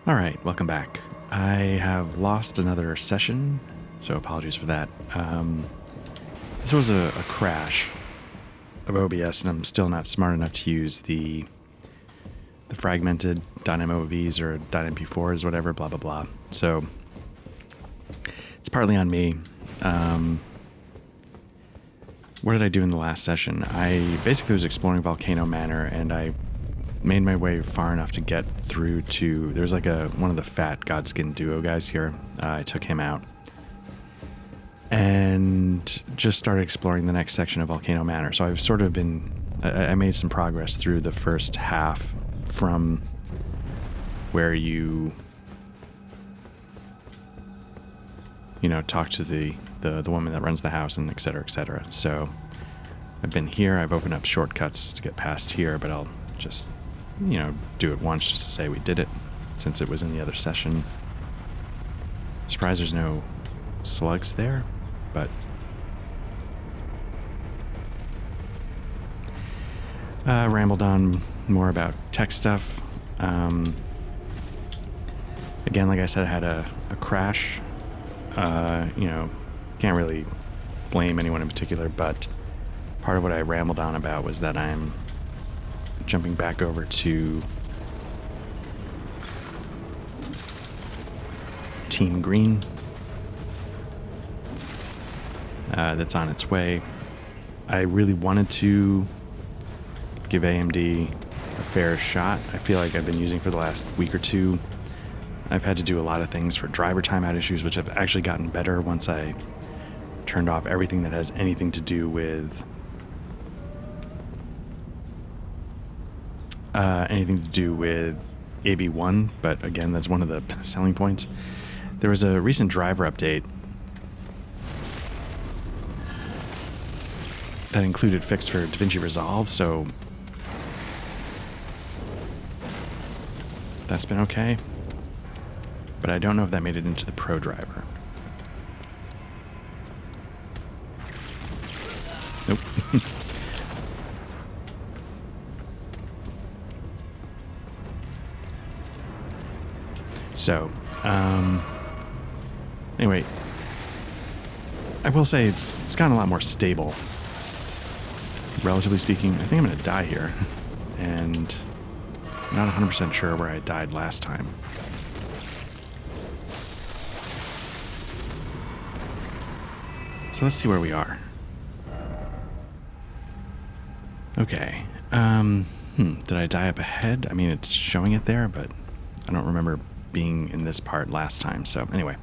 All right, welcome back. I have lost another session, so apologies for that. This was a crash of OBS, and I'm still not smart enough to use the fragmented .movs or .mp4s, whatever, blah, blah, blah. So it's partly on me. What did I do in the last session? I basically was exploring Volcano Manor, and I made my way far enough to get through to... There's like one of the fat Godskin duo guys here. I took him out. And just started exploring the next section of Volcano Manor. So I've sort of been... I made some progress through the first half from where you talk to the woman that runs the house and et cetera, et cetera. So I've been here. I've opened up shortcuts to get past here, but I'll just, do it once just to say we did it since it was in the other session. Surprised there's no slugs there, but rambled on more about tech stuff. Again, like I said, I had a crash. Can't really blame anyone in particular, but part of what I rambled on about was that I'm jumping back over to Team Green. That's on its way. I really wanted to give AMD a fair shot. I feel like I've been using for the last week or two. I've had to do a lot of things for driver timeout issues, which have actually gotten better once I turned off everything that has anything to do with AB1, but again, that's one of the selling points. There was a recent driver update that included fix for DaVinci Resolve, so that's been okay. But I don't know if that made it into the Pro driver. Nope. So, anyway, I will say it's gotten a lot more stable. Relatively speaking, I think I'm going to die here. And I'm not 100% sure where I died last time. So let's see where we are. Okay. Did I die up ahead? I mean, it's showing it there, but I don't remember being in this part last time. So anyway.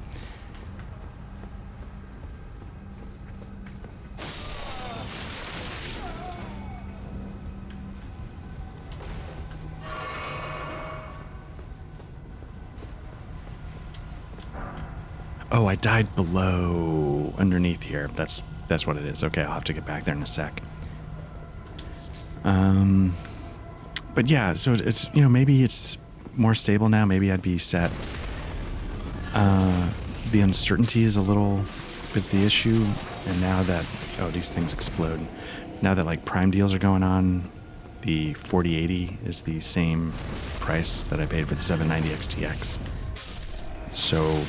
Oh, I died below, underneath here. That's what it is. Okay, I'll have to get back there in a sec. But yeah, so it's, maybe it's more stable now. Maybe I'd be set. The uncertainty is a little bit the issue. And now that, these things explode. Now that like Prime deals are going on, the 4080 is the same price that I paid for the 790 XTX. So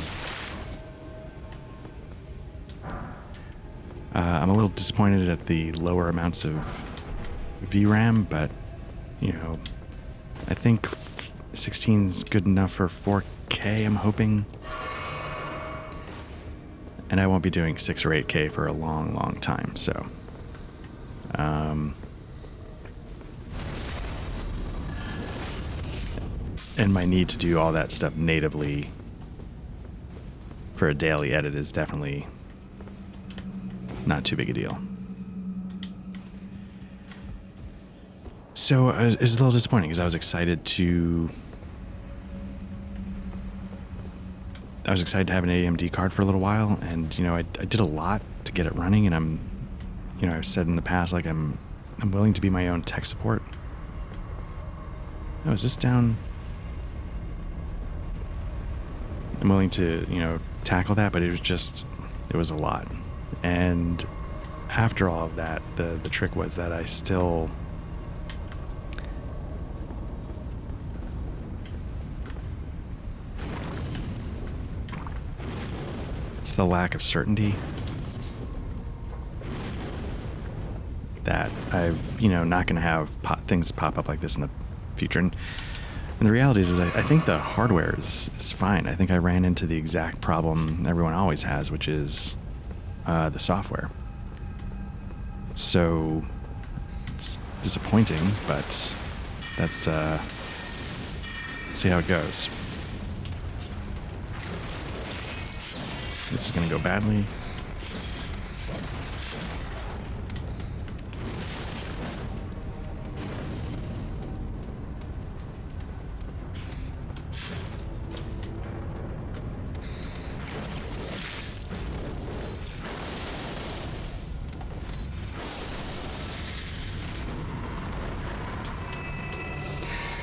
I'm a little disappointed at the lower amounts of VRAM, but, I think 16 is good enough for 4K, I'm hoping. And I won't be doing 6 or 8K for a long, long time, so. And my need to do all that stuff natively for a daily edit is definitely not too big a deal. So it was a little disappointing because I was excited to have an AMD card for a little while, and I did a lot to get it running, and I've said in the past like I'm willing to be my own tech support. Oh, is this down? I'm willing to tackle that, but it was a lot. And after all of that, the trick was that I still it's the lack of certainty that I've, not going to have things pop up like this in the future. And the reality is I think the hardware is fine. I think I ran into the exact problem everyone always has, which is the software. So it's disappointing, but that's see how it goes. This is going to go badly.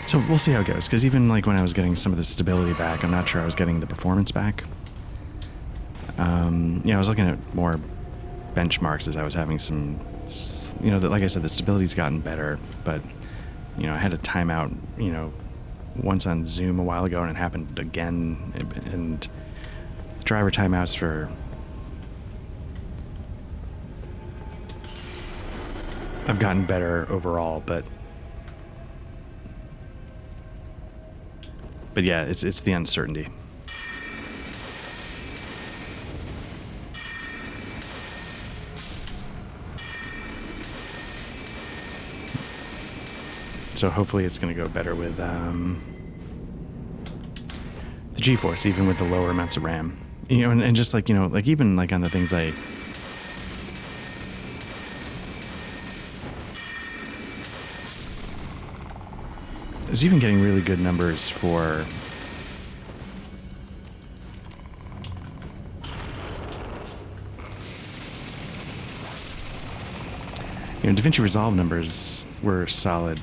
So we'll see how it goes, because even like when I was getting some of the stability back, I'm not sure I was getting the performance back. I was looking at more benchmarks as I was having some, like I said, the stability's gotten better, but, I had a timeout, once on Zoom a while ago, and it happened again, and the driver timeouts I've gotten better overall, but yeah, it's the uncertainty. So hopefully it's going to go better with the GeForce, even with the lower amounts of RAM. And just like, like even like on the things I was even getting really good numbers for DaVinci Resolve numbers were solid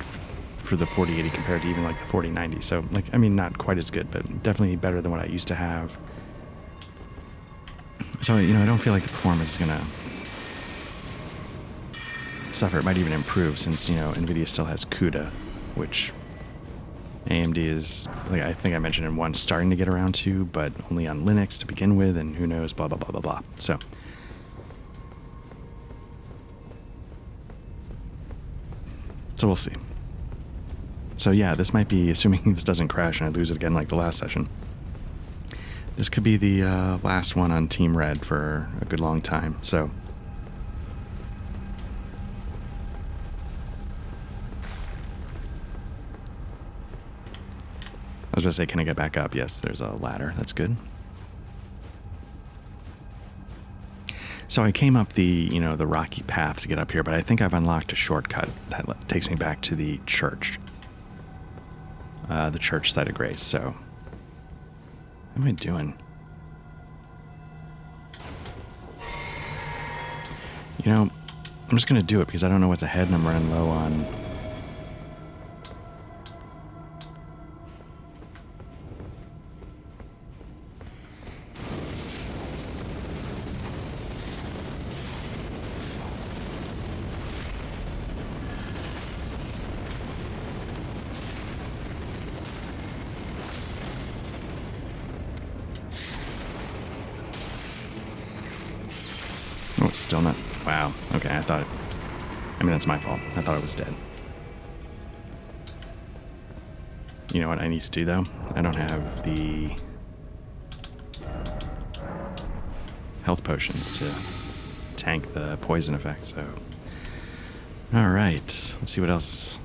for the 4080 compared to even like the 4090. So like, not quite as good, but definitely better than what I used to have. So, I don't feel like the performance is going to suffer. It might even improve since, NVIDIA still has CUDA, which AMD is, like I think I mentioned in one, starting to get around to, but only on Linux to begin with, and who knows, blah, blah, blah, blah, blah. So we'll see. So yeah, this might be, assuming this doesn't crash and I lose it again like the last session, this could be the last one on Team Red for a good long time. So I was going to say, can I get back up? Yes, there's a ladder. That's good. So I came up the, the rocky path to get up here, but I think I've unlocked a shortcut that takes me back to the church site of grace. So what am I doing? I'm just going to do it because I don't know what's ahead and I'm running low on... Oh, it's still not... Wow. Okay, that's my fault. I thought it was dead. You know what I need to do, though? I don't have the health potions to tank the poison effect, so... Alright, let's see what else...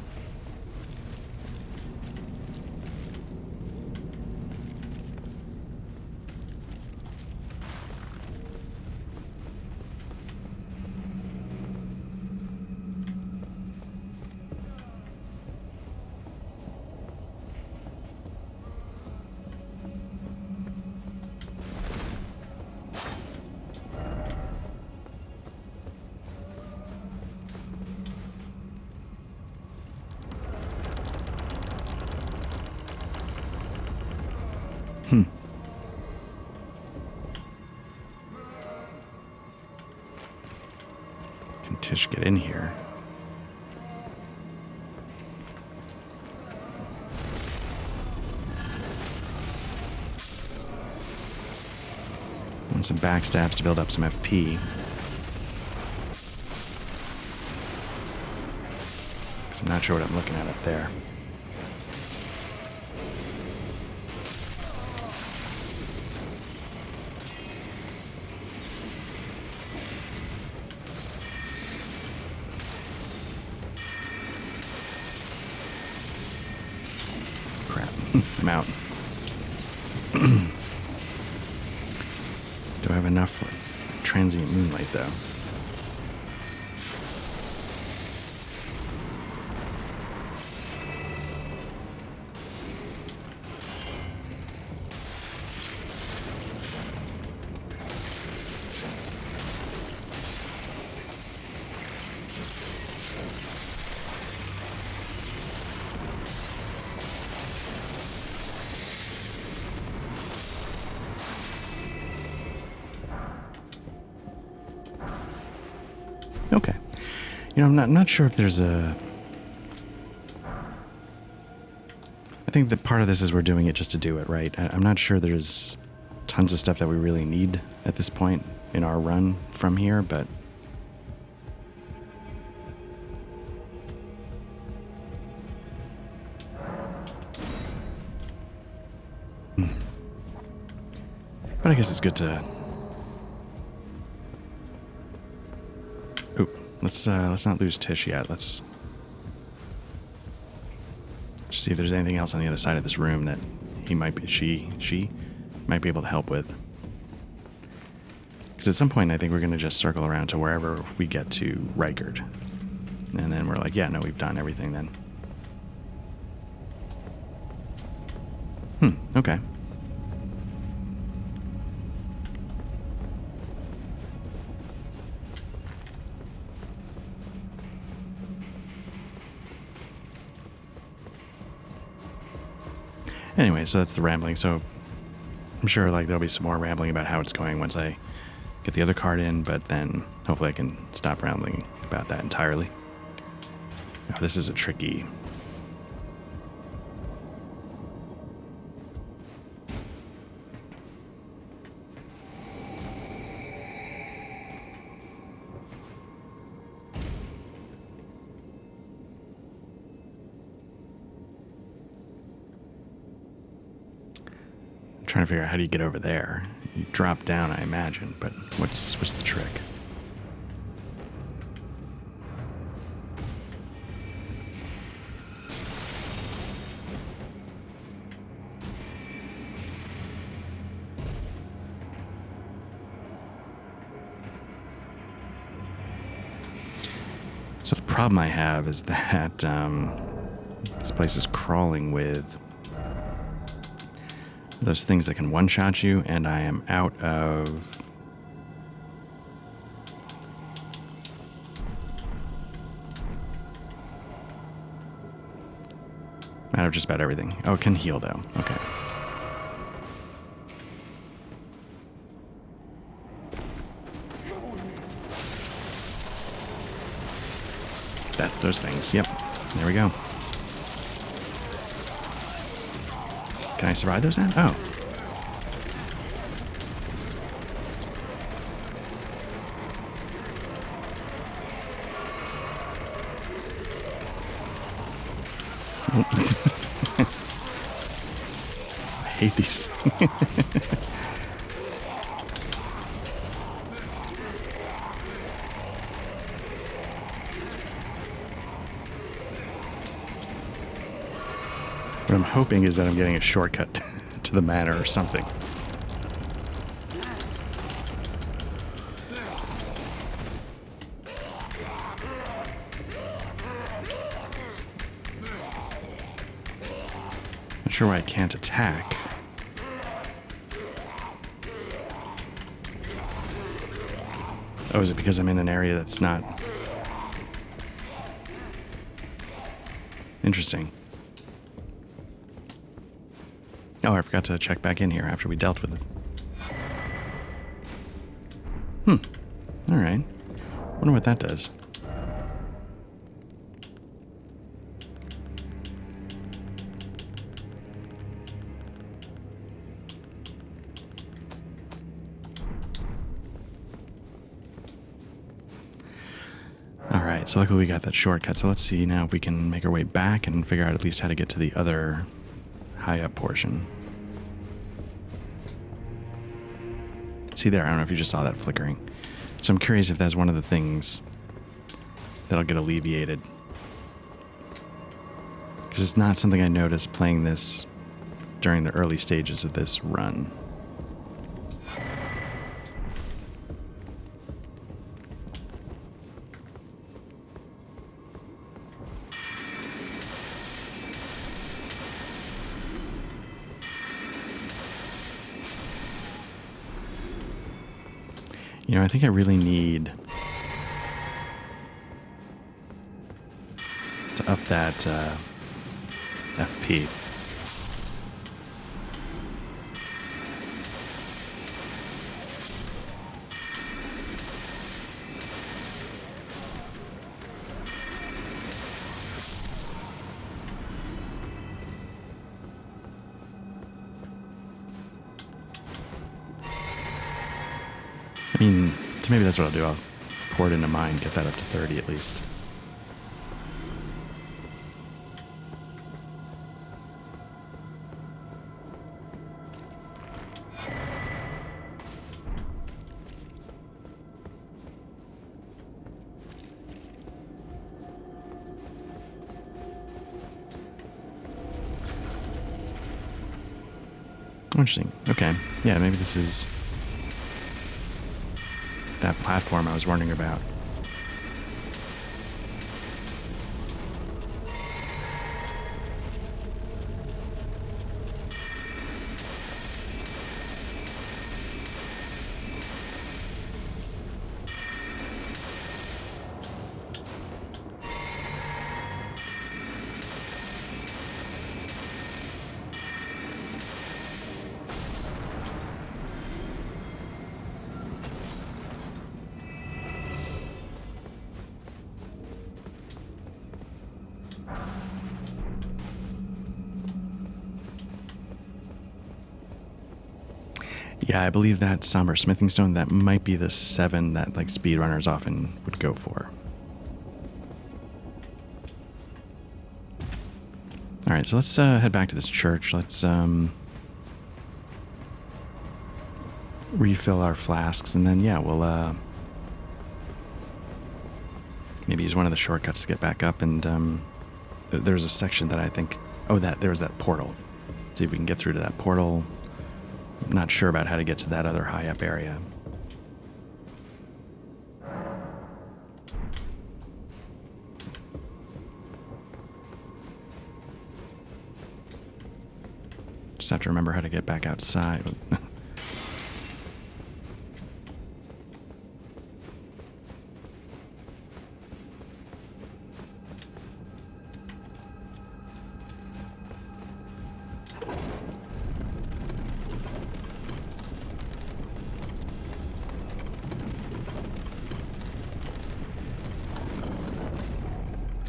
Can Tish get in here? and some backstabs to build up some FP. Because I'm not sure what I'm looking at up there. I'm out. Do I have enough for transient moonlight, though? Okay. You know, I'm not sure if there's a... I think that part of this is we're doing it just to do it, right? I'm not sure there's tons of stuff that we really need at this point in our run from here, but... But I guess it's good to... Ooh, let's not lose Tish yet. Let's see if there's anything else on the other side of this room that he might be, she might be able to help with. Because at some point I think we're going to just circle around to wherever we get to Reichard. And then we're like, yeah, no, we've done everything then. Okay. Anyway, so that's the rambling. So I'm sure like there'll be some more rambling about how it's going once I get the other card in, but then hopefully I can stop rambling about that entirely. Oh, this is a tricky... Trying to figure out how do you get over there. You drop down, I imagine, but what's the trick? So the problem I have is that this place is crawling with those things that can one-shot you, and I am out of... out of just about everything. Oh, it can heal, though. Okay. That's those things. Yep. There we go. Can I survive those now? Oh. I hate these things. What I'm hoping is that I'm getting a shortcut to the manor or something. Not sure why I can't attack. Oh, is it because I'm in an area that's not... Interesting. Oh, I forgot to check back in here after we dealt with it. Alright. Wonder what that does. Alright, so luckily we got that shortcut. So let's see now if we can make our way back and figure out at least how to get to the other high up portion. See there, I don't know if you just saw that flickering. So I'm curious if that's one of the things that'll get alleviated. Because it's not something I noticed playing this during the early stages of this run. You know, I think I really need to up that FP. I mean, so maybe that's what I'll do. I'll pour it into mine, get that up to 30 at least. Interesting. Okay. Yeah, maybe this is that platform I was wondering about. Yeah, I believe that somber smithing stone, that might be the 7 that like speedrunners often would go for. All right, so let's head back to this church. Let's refill our flasks, and then yeah, we'll maybe use one of the shortcuts to get back up. And there's a section that I think, oh, there's that portal. See if we can get through to that portal. I'm not sure about how to get to that other high up area. Just have to remember how to get back outside.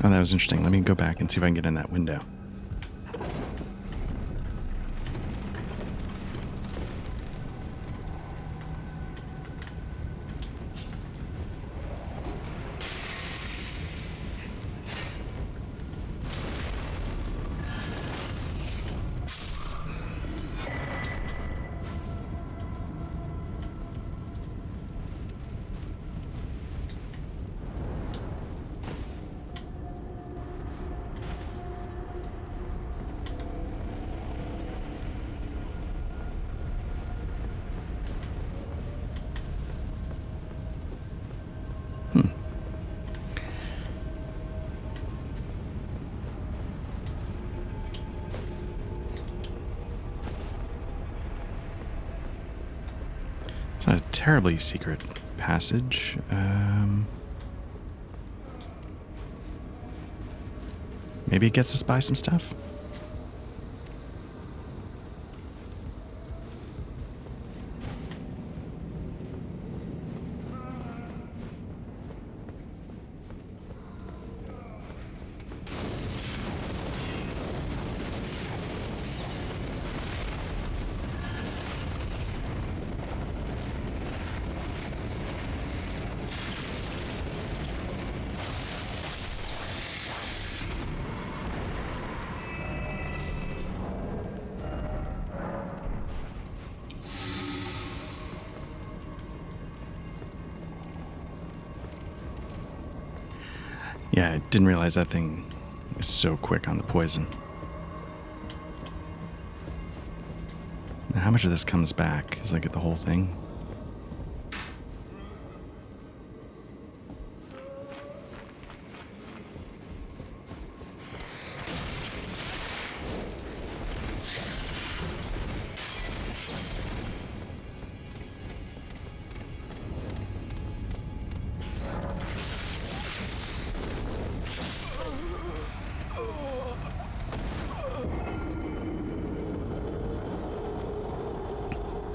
Oh, that was interesting. Let me go back and see if I can get in that window. It's not a terribly secret passage. Maybe it gets us by some stuff? Yeah, I didn't realize that thing is so quick on the poison. Now, how much of this comes back? Is I get the whole thing?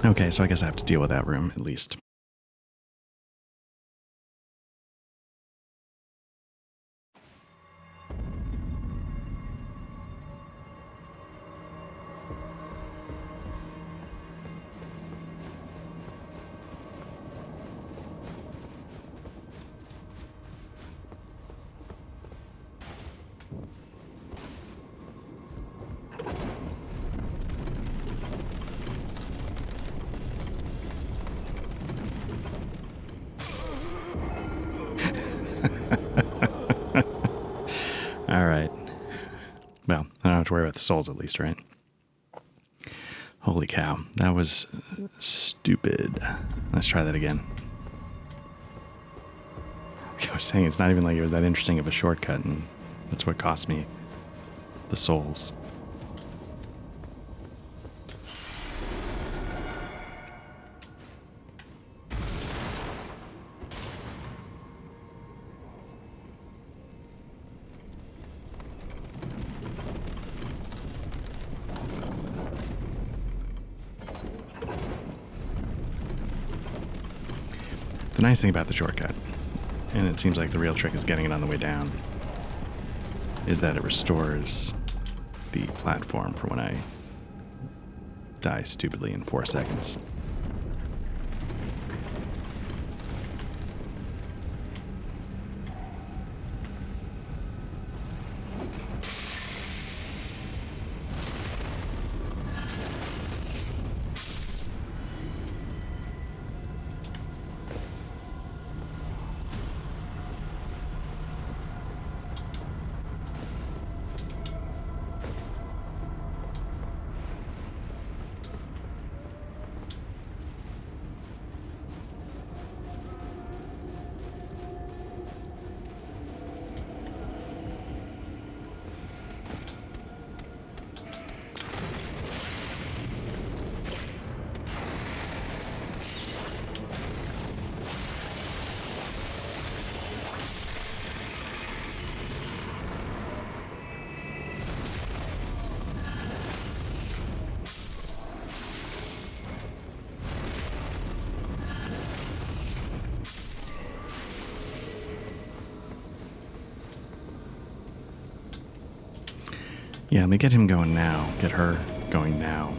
Okay, so I guess I have to deal with that room, at least. All right. Well, I don't have to worry about the souls at least, right? Holy cow. That was stupid. Let's try that again. Like I was saying, it's not even like it was that interesting of a shortcut, and that's what cost me the souls. The nice thing about the shortcut, and it seems like the real trick is getting it on the way down, is that it restores the platform for when I die stupidly in 4 seconds. Yeah, let me get him going now. Get her going now.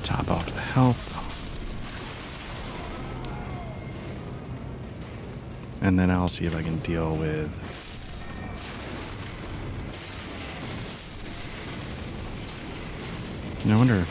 Top off the health. And then I'll see if I can deal with... I wonder...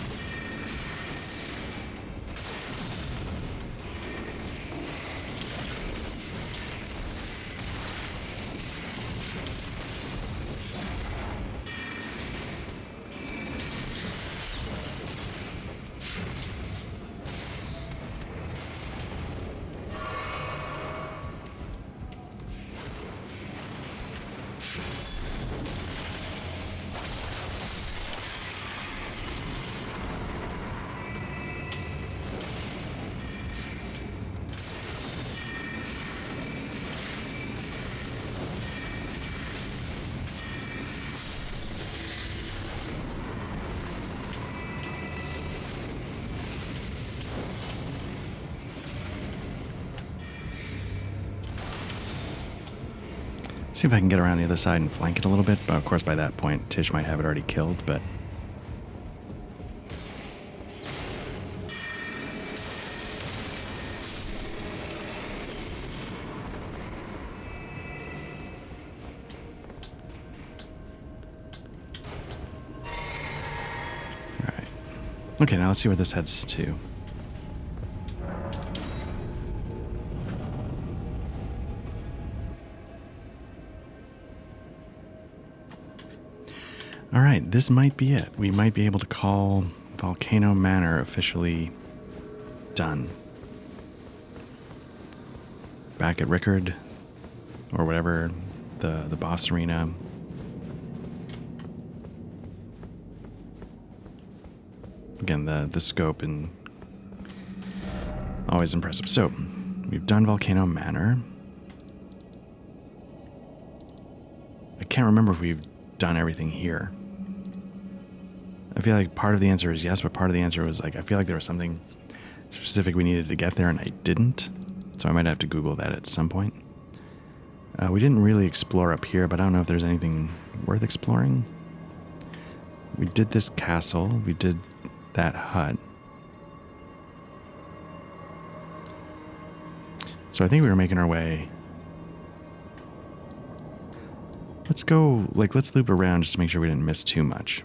See if I can get around the other side and flank it a little bit. But of course, by that point, Tish might have it already killed. But all right. Okay, now let's see where this heads to. All right, this might be it. We might be able to call Volcano Manor officially done. Back at Rickard, or whatever, the boss arena. Again, the scope and always impressive. So, we've done Volcano Manor. I can't remember if we've done everything here. I feel like part of the answer is yes, but part of the answer was like, I feel like there was something specific we needed to get there and I didn't. So I might have to Google that at some point. We didn't really explore up here, but I don't know if there's anything worth exploring. We did this castle. We did that hut. So I think we were making our way. Let's go, let's loop around just to make sure we didn't miss too much.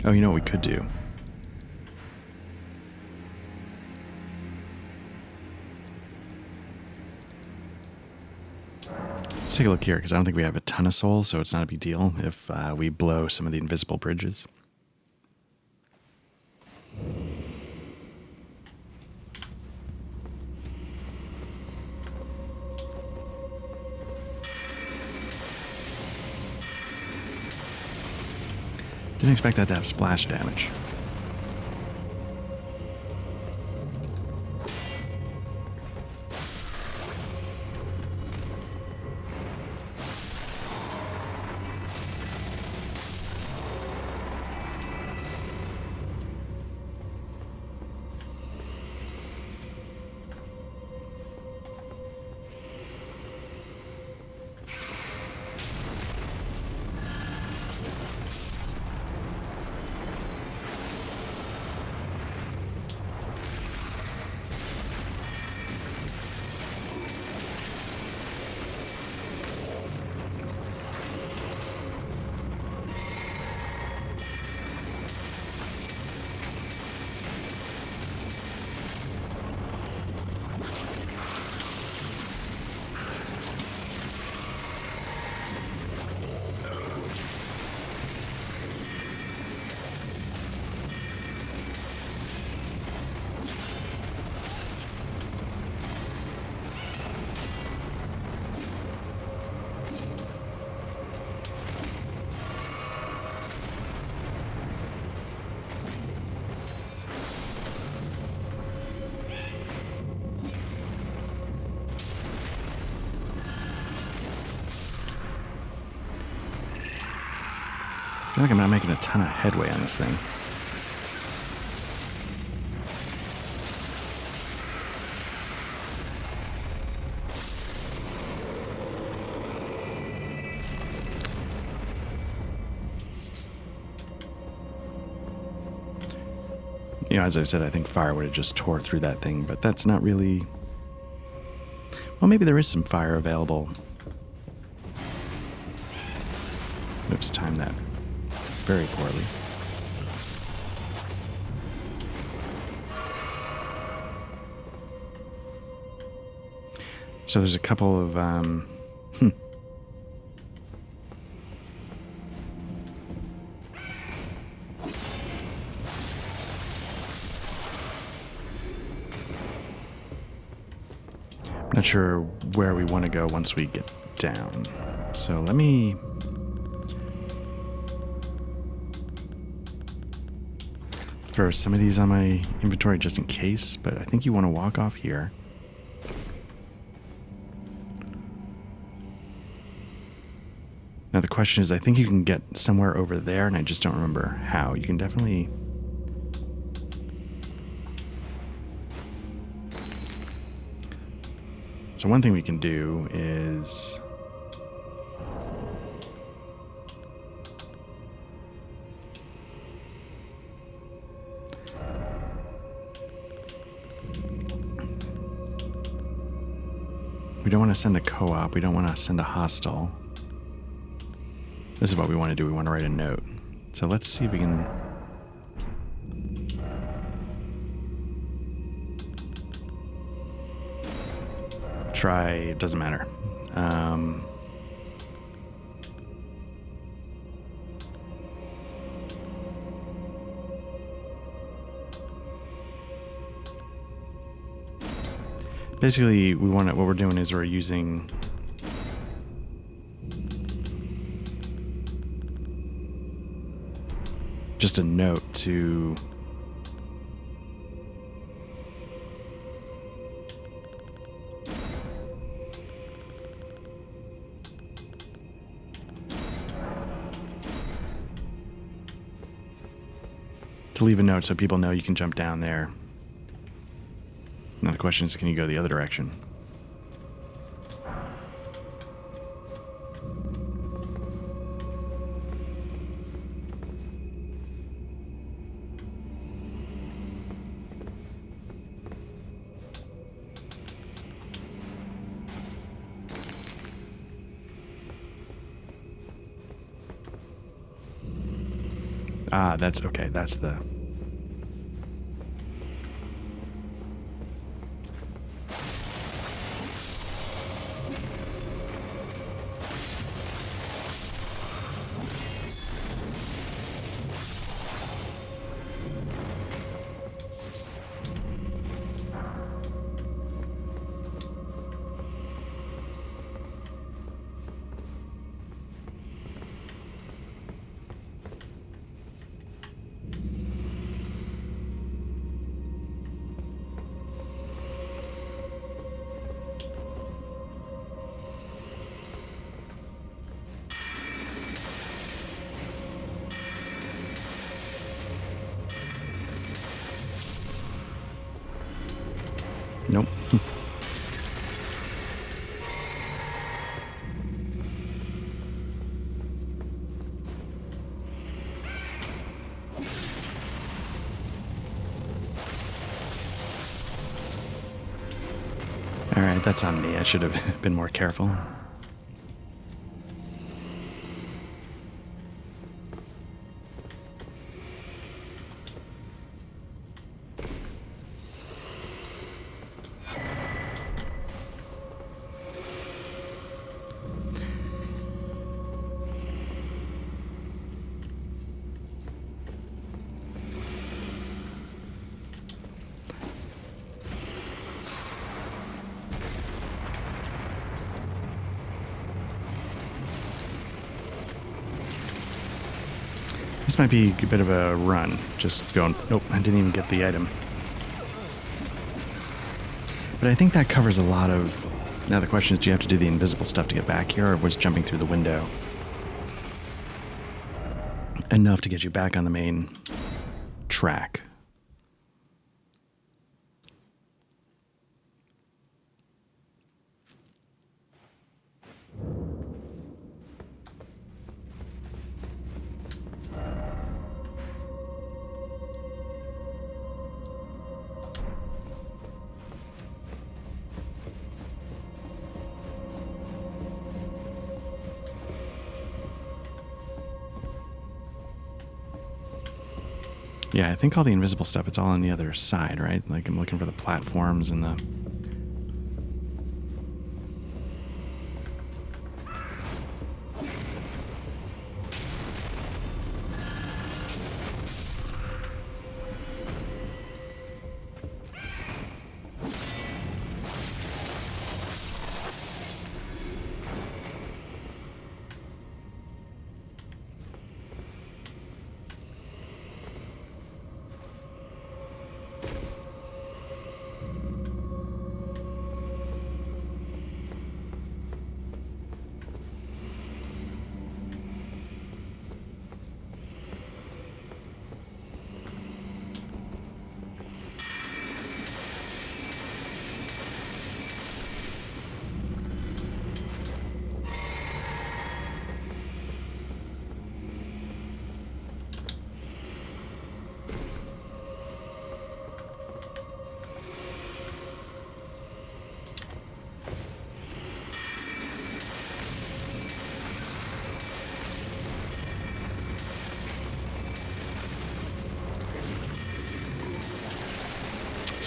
Oh, you know what we could do? Let's take a look here, because I don't think we have a ton of souls, so it's not a big deal if we blow some of the invisible bridges. Didn't expect that to have splash damage. I feel like I'm not making a ton of headway on this thing. You know, as I said, I think fire would have just tore through that thing, but that's not really... Well, maybe there is some fire available. Oops, timed that very poorly. So there's a couple of... Not sure where we want to go once we get down. So let me... throw some of these on my inventory just in case, but I think you want to walk off here. Now the question is, I think you can get somewhere over there, and I just don't remember how. You can definitely So one thing we can do is... we don't want to send a co-op. We don't want to send a hostile. This is what we want to do. We want to write a note. So let's see if we can... try... it doesn't matter. Basically, we want what we're doing is we're using just a note to leave a note so people know you can jump down there. Now the question is, can you go the other direction? Ah, that's okay. That's the... Nope. All right, that's on me. I should have been more careful. This might be a bit of a run. Just going... nope, I didn't even get the item. But I think that covers a lot of... now the question is, do you have to do the invisible stuff to get back here, or was jumping through the window enough to get you back on the main track? Yeah, I think all the invisible stuff, it's all on the other side, right? Like, I'm looking for the platforms and the...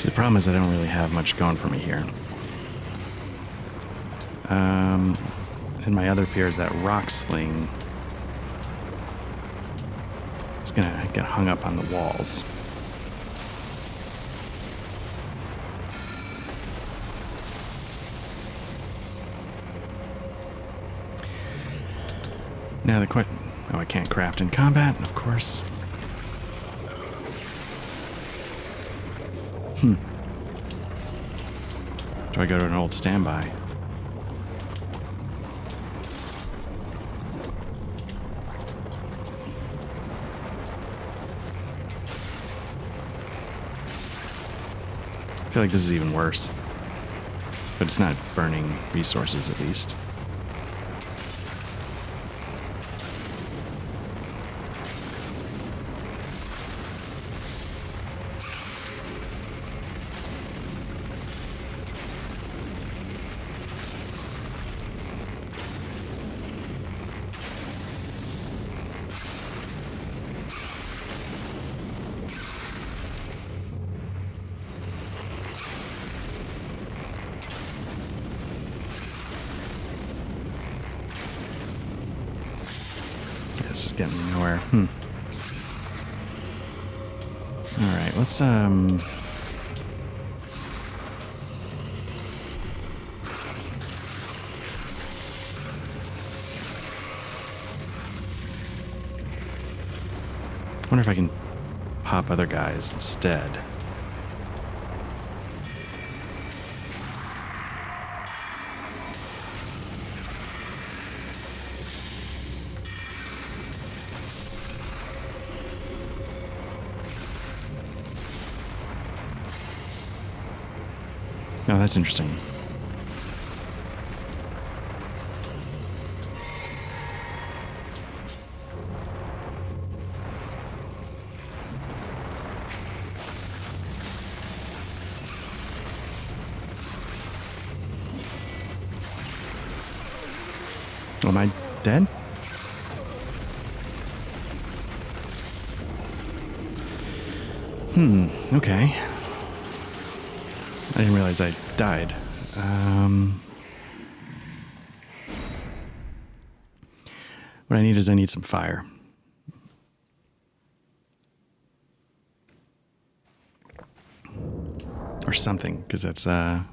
See, the problem is I don't really have much going for me here. And my other fear is that rock sling is gonna get hung up on the walls. Now the question... Oh, I can't craft in combat, of course. Do I go to an old standby? I feel like this is even worse. But it's not burning resources, at least. This is getting me nowhere. Alright, let's I wonder if I can pop other guys instead. Oh, that's interesting. Oh, am I dead? Okay. I didn't realize I died. What I need is I need some fire. Or something, because that's, I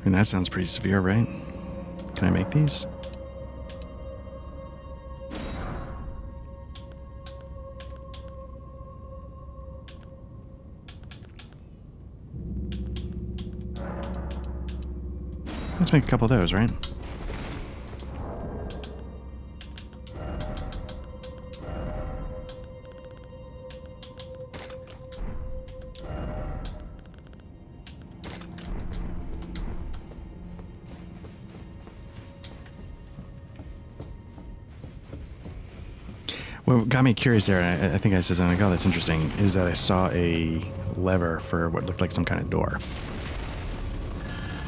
mean, that sounds pretty severe, right? Can I make these? Let's make a couple of those, right? What got me curious there, and I think I said something like, oh, that's interesting, is that I saw a lever for what looked like some kind of door,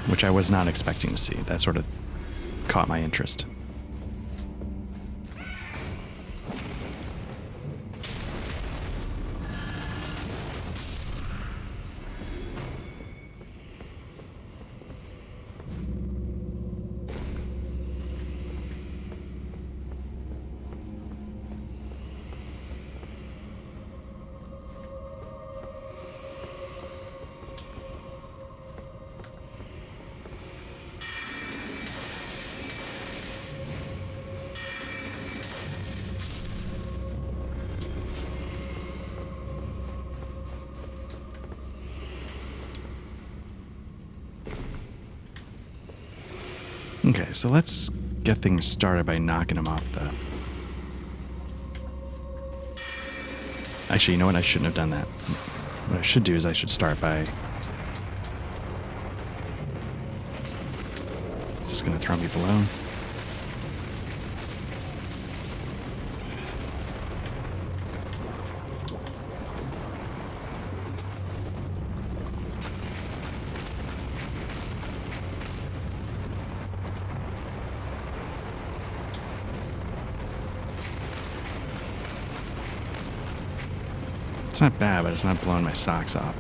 which I was not expecting to see. That sort of caught my interest. Okay, so let's get things started by knocking him off the... Actually, you know what? I shouldn't have done that. What I should do is I should start by... Just gonna throw me below. It's not bad, but it's not blowing my socks off.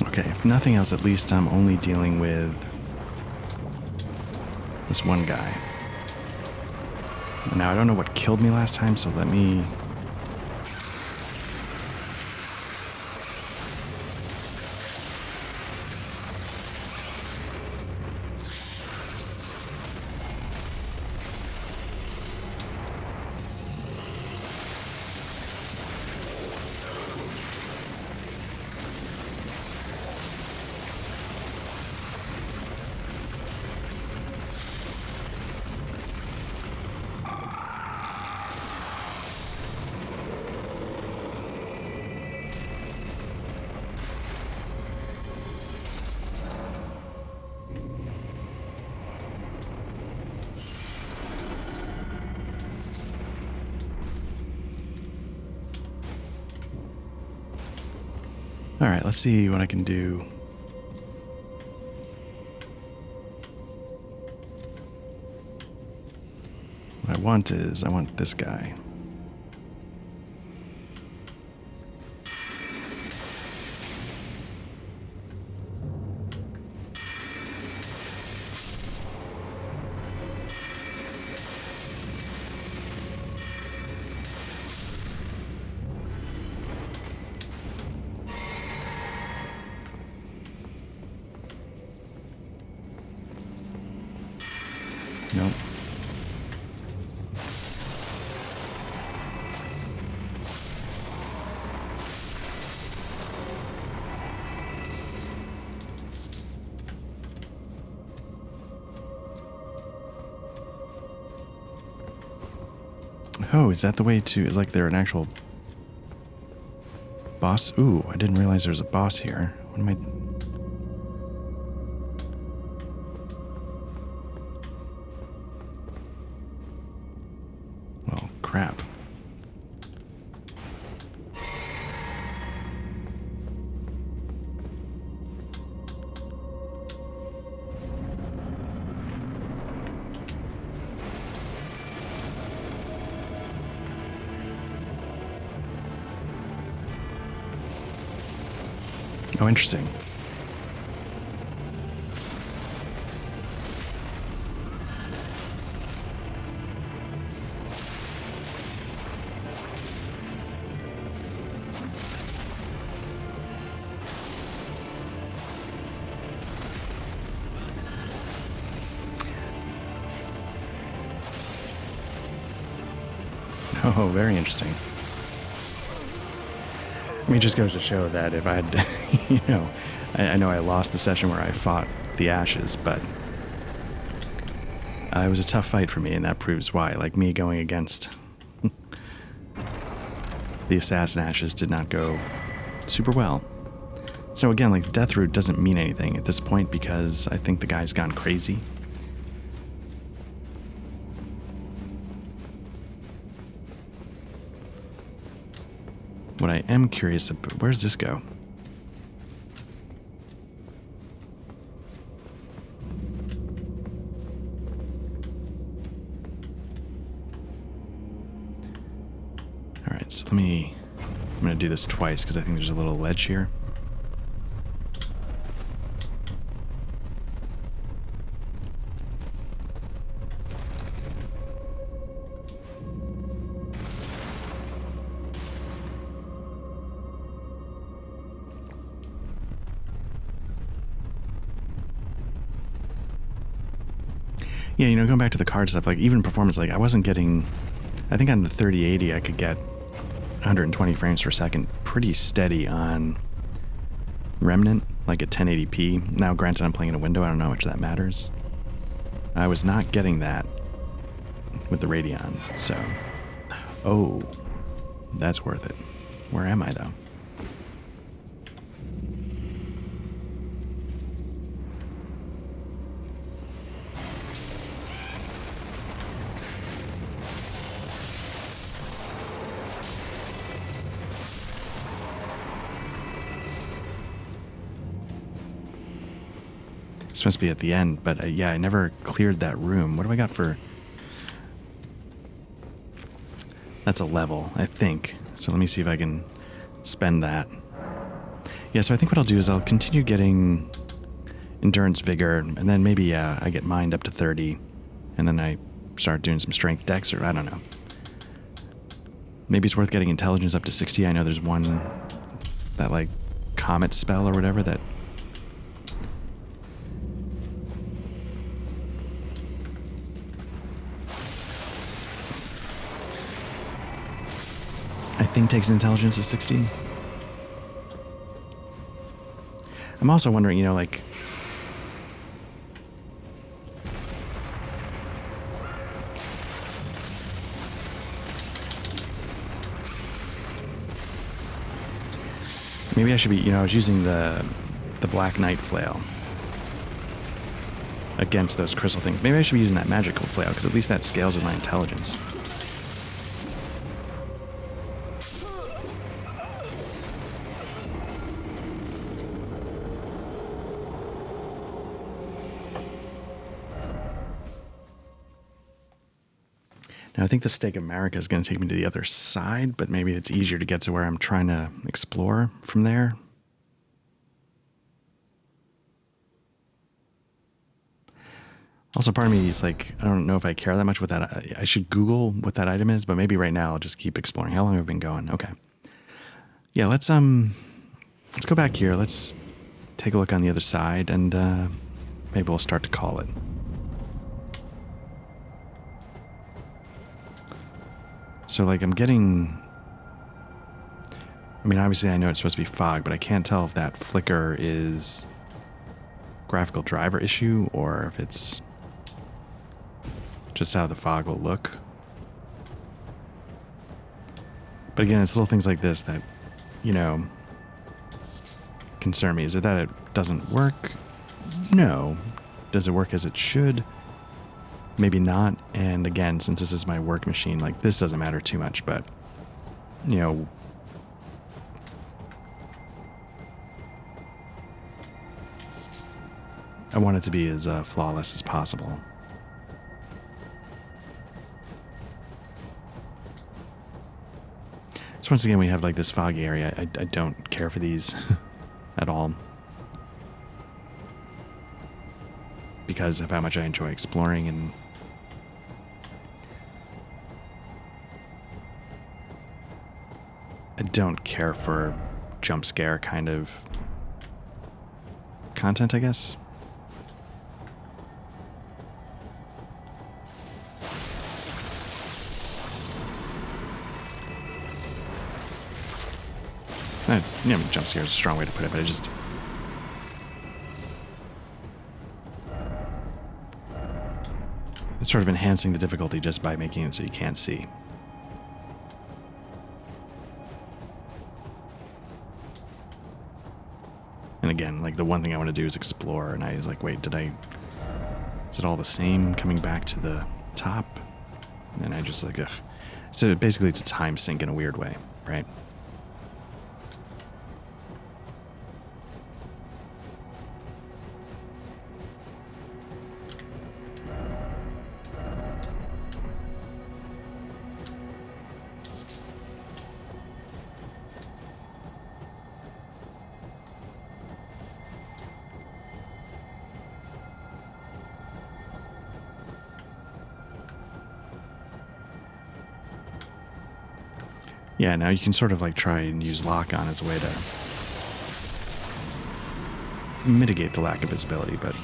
Okay, if nothing else, at least I'm only dealing with this one guy. Now, I don't know what killed me last time, so let me... Alright, let's see what I can do. What I want is, I want this guy. Nope. Oh, is that the way to... Is like they're an actual boss? Ooh, I didn't realize there was a boss here. What am I... Well, crap. Oh, interesting. Oh, very interesting. I mean, it just goes to show that if I had, you know, I know I lost the session where I fought the Ashes, but it was a tough fight for me, and that proves why. Like, me going against the Assassin Ashes did not go super well. So again, like, the death route doesn't mean anything at this point because I think the guy's gone crazy. What I am curious about, where's this go? Alright, so I'm going to do this twice because I think there's a little ledge here. Yeah, you know, going back to the card stuff, like, even performance, like, I wasn't getting... I think on the 3080 I could get 120 frames per second pretty steady on Remnant, like at 1080p. Now, granted, I'm playing in a window. I don't know how much that matters. I was not getting that with the Radion. So, oh, that's worth it. Where am I, though? This must be at the end, but yeah, I never cleared that room. What do I got for... That's a level, I think. So let me see if I can spend that. Yeah, so I think what I'll do is I'll continue getting endurance, vigor, and then maybe I get mind up to 30, and then I start doing some strength dex, or I don't know. Maybe it's worth getting intelligence up to 60. I know there's one, that like comet spell or whatever that... I think takes intelligence to 60. I'm also wondering, you know, like... Maybe I should be, you know, I was using the Black Knight flail against those crystal things. Maybe I should be using that magical flail, because at least that scales with my intelligence. Now, I think the Stake of Marika is going to take me to the other side, but maybe it's easier to get to where I'm trying to explore from there. Also, part of me is like, I don't know if I care that much what that... I should Google what that item is, but maybe right now I'll just keep exploring. How long have I been going? Okay. Yeah, let's go back here. Let's take a look on the other side, and maybe we'll start to call it. So, like, I'm getting... I mean, obviously I know it's supposed to be fog, but I can't tell if that flicker is graphical driver issue or if it's just how the fog will look. But again, it's little things like this that, you know, concern me. Is it that it doesn't work? No. Does it work as it should? Maybe not. And again, since this is my work machine, like, this doesn't matter too much, but, you know, I want it to be as flawless as possible. So once again, we have like this foggy area. I don't care for these at all, because of how much I enjoy exploring, and I don't care for jump scare kind of content, I guess. You know, jump scare is a strong way to put it, but I just... It's sort of enhancing the difficulty just by making it so you can't see. And again, like, the one thing I want to do is explore, and I was like, wait, is it all the same coming back to the top? And I just like, ugh. So basically it's a time sink in a weird way, right? Yeah, now you can sort of like try and use lock-on as a way to mitigate the lack of visibility, but...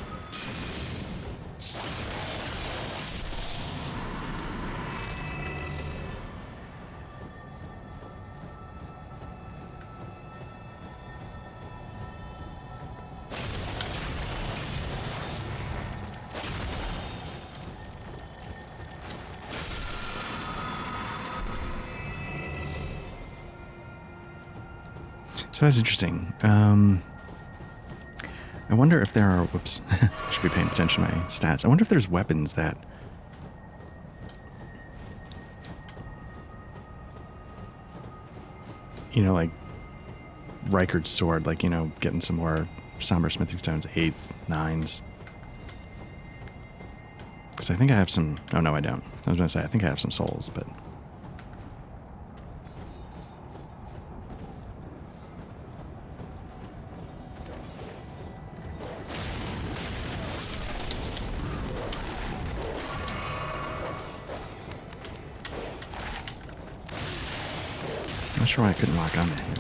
So that's interesting. I wonder if there are... Whoops. I should be paying attention to my stats. I wonder if there's weapons that... You know, like Reichard's sword, like, you know, getting some more somber smithing stones, 8s, 9s. Because I think I have some... Oh, no, I don't. I was going to say, I think I have some souls, but... Not sure why I couldn't lock on to him.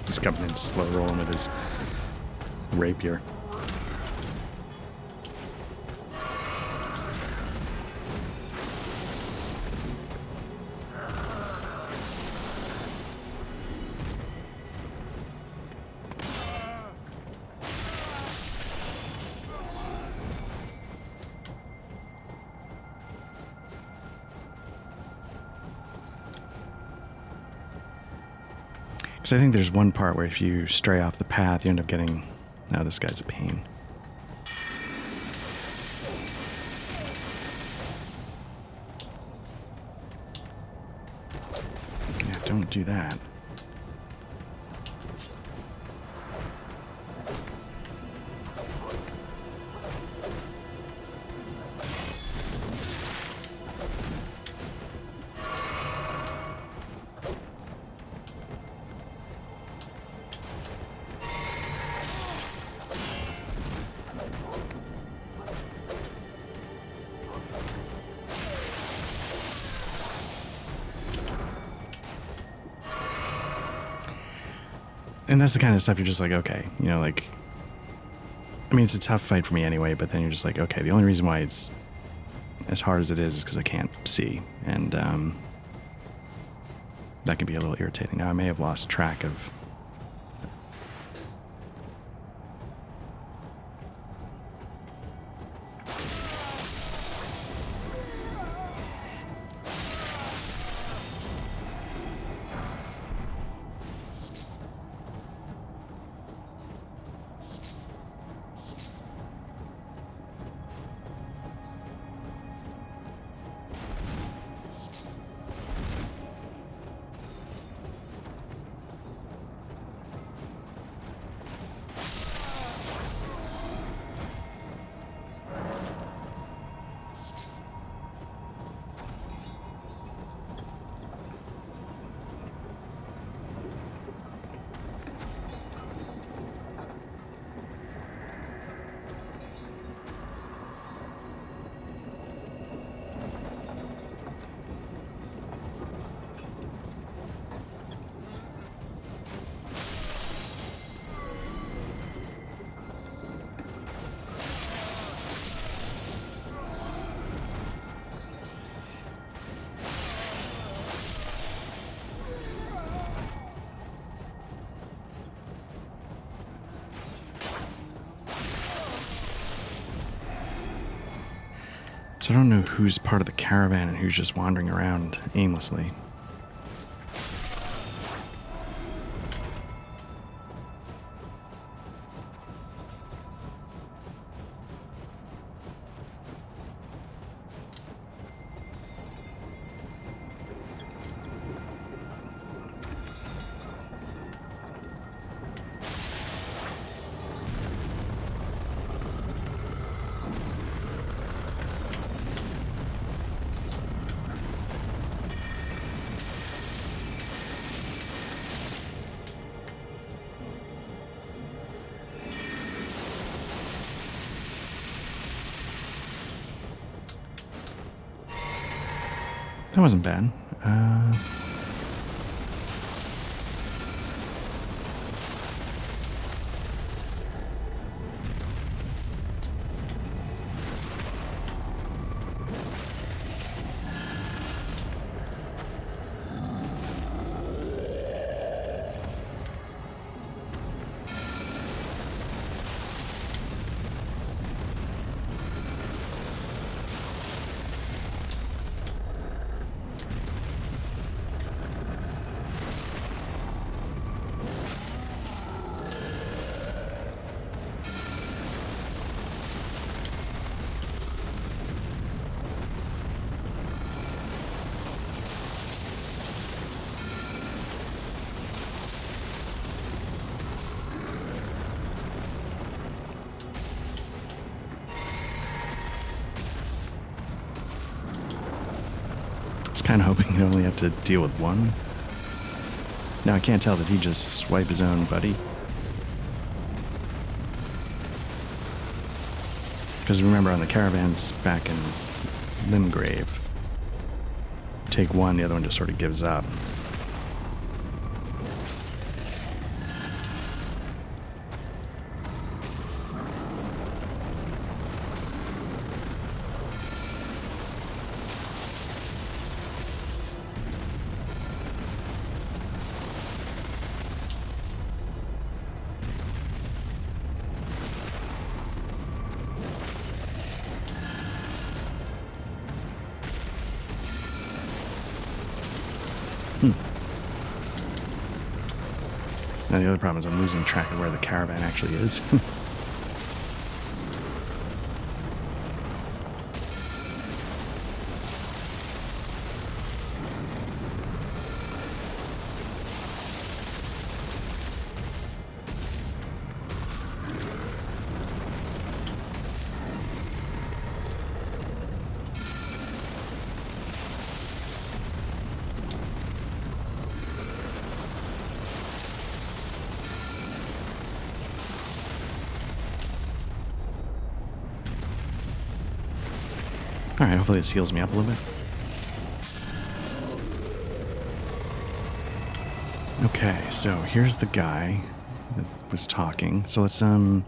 He's coming in slow rolling with his rapier. Because I think there's one part where if you stray off the path, you end up getting... Oh, this guy's a pain. Yeah, don't do that. And that's the kind of stuff you're just like, okay, you know, like, I mean, it's a tough fight for me anyway, but then you're just like, okay, the only reason why it's as hard as it is because I can't see, and that can be a little irritating. Now, I may have lost track of... So I don't know who's part of the caravan and who's just wandering around aimlessly. That wasn't bad. was kind of hoping I'd only have to deal with one. Now I can't tell, did he just swipe his own buddy? Because remember on the caravans back in Limgrave, take one, the other one just sort of gives up. Now the other problem is I'm losing track of where the caravan actually is. Alright, hopefully this heals me up a little bit. Okay, so here's the guy that was talking. So let's, Nope,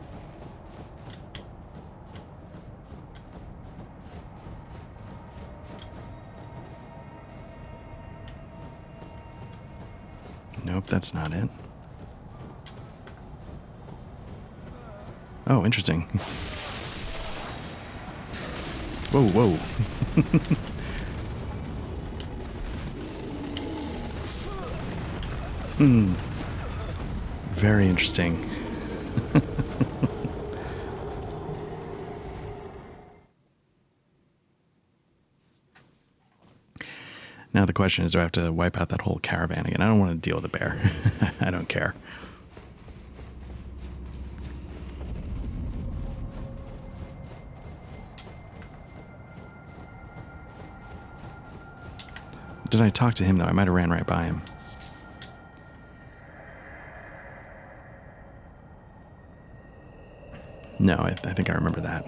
that's not it. Oh, interesting. Whoa, whoa. Very interesting. Now the question is, do I have to wipe out that whole caravan again? I don't want to deal with a bear. I don't care. Did I talk to him, though? I might have ran right by him. No, I think I remember that.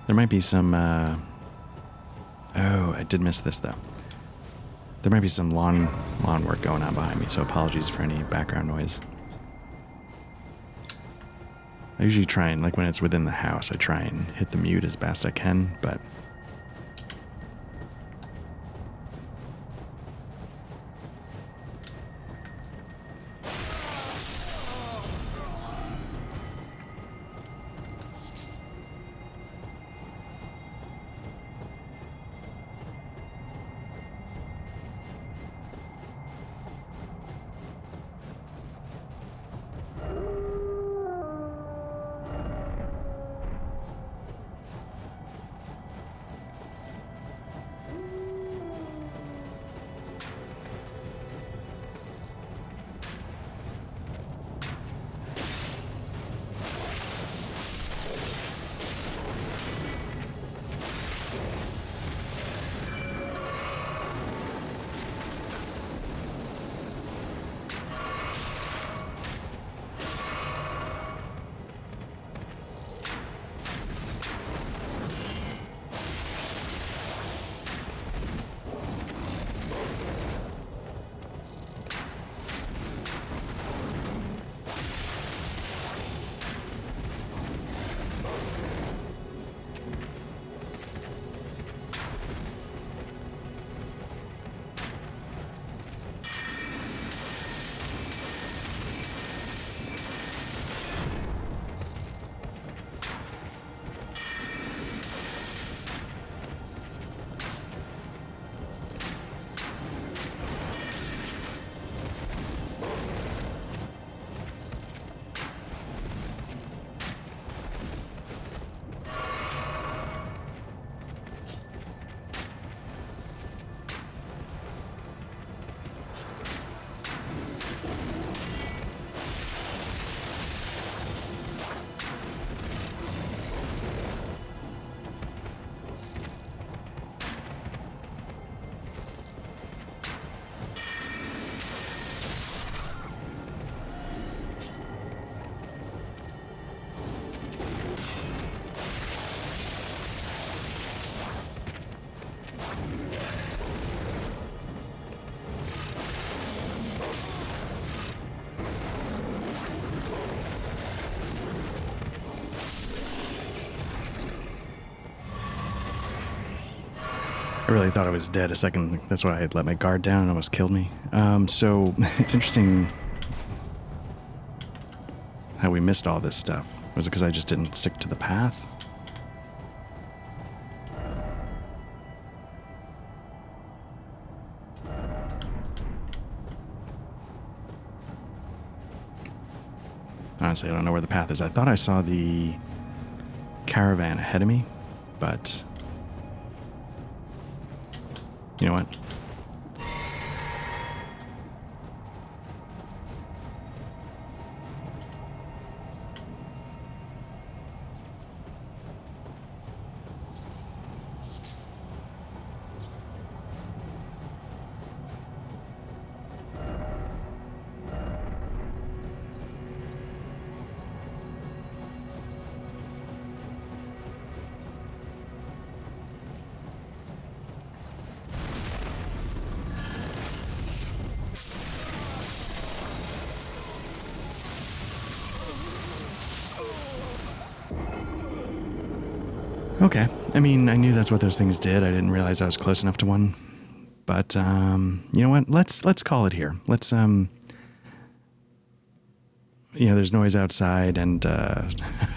There might be some... Oh, I did miss this, though. There might be some lawn work going on behind me, so apologies for any background noise. I usually try and, like when it's within the house, I try and hit the mute as best I can, but... I really thought I was dead a second. That's why I let my guard down and almost killed me. So it's interesting how we missed all this stuff. Was it because I just didn't stick to the path? Honestly, I don't know where the path is. I thought I saw the caravan ahead of me, but you know what? Okay. I mean, I knew that's what those things did. I didn't realize I was close enough to one. But you know what? Let's call it here. Let's there's noise outside, and I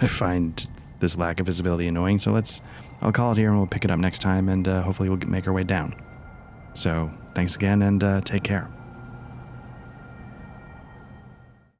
find this lack of visibility annoying. So I'll call it here, and we'll pick it up next time, and hopefully we'll make our way down. So thanks again, and take care.